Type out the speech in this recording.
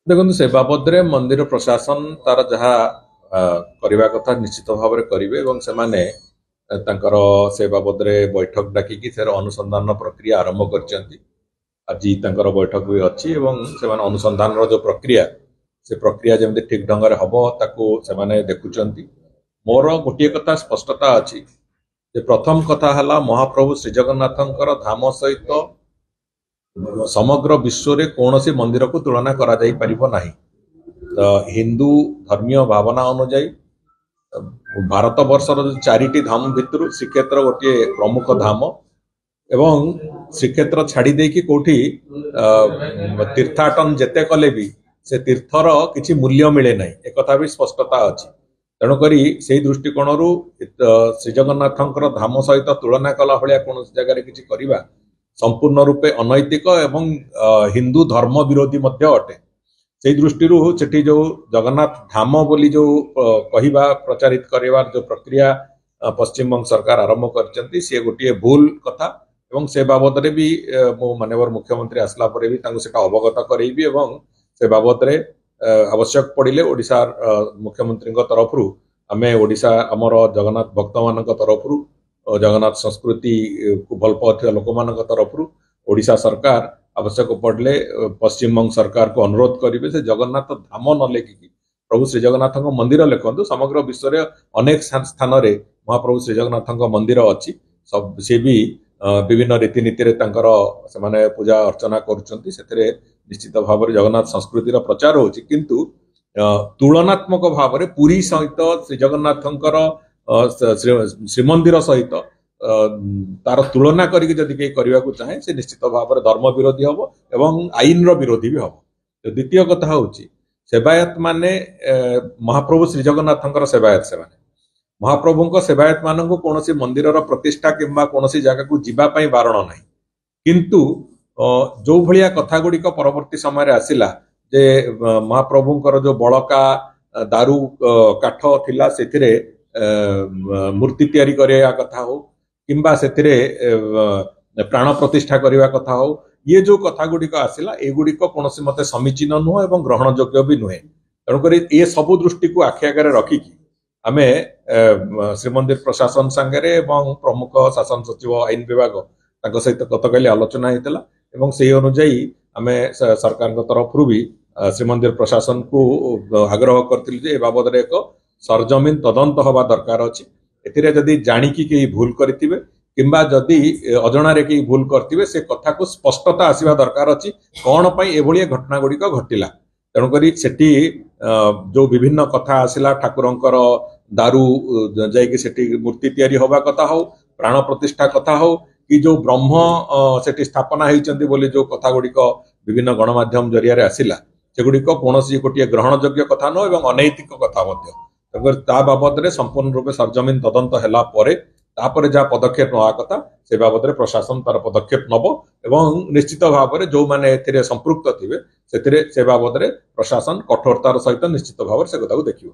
देखो से बाबद मंदिर प्रशासन तार जहाँ करने कथा निश्चित भाव में करेंगे से बाबद बैठक डाकिकी से अनुसंधान प्रक्रिया आरंभ कर आज बैठक भी अच्छी से अनुसंधान जो प्रक्रिया से प्रक्रिया जमी ठीक ढंग से हम ताकू से देखुं मोर गोटे कथा स्पष्टता अच्छी प्रथम कथा है महाप्रभु श्रीजगन्नाथंकर धाम सहित समग्र विश्व रे कौन सी मंदिर को तुलना करा जाई परिबो नहीं। तो हिंदू धर्मीय भावना अनुଯାयी भारत वर्षर चारिटी धाम भितर श्रीक्षेत्र गोटे प्रमुख धाम एवं श्रीक्षेत्र छाड़ी देकी कोठी तीर्थाटन जेते कले भी से तीर्थर किछि मूल्य मिले नहीं एक कथा भी स्पष्टता अच्छी तेणुक से दृष्टिकोण श्रीजगन्नाथंकर धाम सहित तुलना कला भाया कौन जगह किछि करिबा संपूर्ण रूपे अनैतिक एवं हिंदू धर्म विरोधी मध्य अटे से दृष्टि सेठी जो जगन्नाथ धाम बोली जो कहवा प्रचारित करवार जो प्रक्रिया पश्चिम बंग सरकार आरंभ कर सी गोटे भूल कथा एवं से बाबद भी मो माननीय मुख्यमंत्री आसला परे भी सेटा अवगत करेबी एवं से बाबद आवश्यक पड़े ओडिशा मुख्यमंत्री तरफ आमे ओडिशा आमर जगन्नाथ भक्त मान तरफ जगन्नाथ संस्कृति को भल पाउथिबा लोक मान तरफ ओडिशा सरकार आवश्यक पड़े पश्चिम बंग सरकार को अनुरोध करेंगे से जगन्नाथ धाम न लेखिकी प्रभु श्री जगन्नाथ मंदिर लिखु समग्र विश्व में अनेक स्थान रे महाप्रभु श्री जगन्नाथ मंदिर अच्छी सब सी भी विभिन्न रीतिनीति से पूजा अर्चना कर निश्चित भाव में जगन्नाथ संस्कृतिर प्रचार होछि किंतु तुलनात्मक भाव में पुरी सहित श्री जगन्नाथंकर श्रीमंदिर सहित तार तुलना करके जदि कहीं करने को चाहे से निश्चित भाव में धर्म विरोधी हम एवं आईन विरोधी भी हम। तो द्वितीय कथा हूँ सेवायत माने महाप्रभु श्री जगन्नाथंकर सेवायत से महाप्रभु सेवायत मान कौन मंदिर प्रतिष्ठा किंबा कौन जगह को जीवाई बारण ना किंतु जो भाया कथा गुड़िक परवर्ती समय आसला जे महाप्रभुंकर जो बड़का दारू काठ थिला से मूर्ति तैयारी करने कथा हो किंबा से प्राण प्रतिष्ठा करने कथा हो ये जो कथा गुड़िक आसला एगुड़िक कौन मत समीचीन नुह एवं ग्रहण योग्य भी नुहे तेणुक ये सबू दृष्टि को आखि आगे रखिकी आमे श्रीमंदिर प्रशासन सांगे प्रमुख शासन सचिव आईन विभाग सहित गतकाली आलोचना होता एवं से अनुजाई आमे सरकार तरफ भी श्रीमंदिर प्रशासन को आग्रह करते बाबद एक सरजमीन तदंत हवा दरकार अच्छी एदि जाणिकी कहीं भूल करेंगे किंबा जदि अजणारे कहीं भूल करते से कथा को स्पष्टता आसवा दरकार अच्छी कौन एभली घटना गुड़िक घटिला तेणुक सेठी जो विभिन्न कथा आसला ठाकुरंकर दारू जाकि मूर्ति तैयारी हवा कथा हो प्राण प्रतिष्ठा कथा हो कि जो ब्रह्म सेठी स्थापना होती बोली जो कथा गुड़िक विभिन्न गणमाध्यम जरिया आसला सेगुड़िक कौन गोटे ग्रहण योग्य कथा नुह एवं अनैतिक कथा बाबद संपूर्ण रूप सरजमीन तदंत है जहाँ पदक्षेप नवा कथा से बाबद प्रशासन तार पदक्षेप नब एवं निश्चित भाव में जो मैंने संपृक्त थे से बाबद प्रशासन कठोरतार सहित निश्चित भाव से कथा देखिए।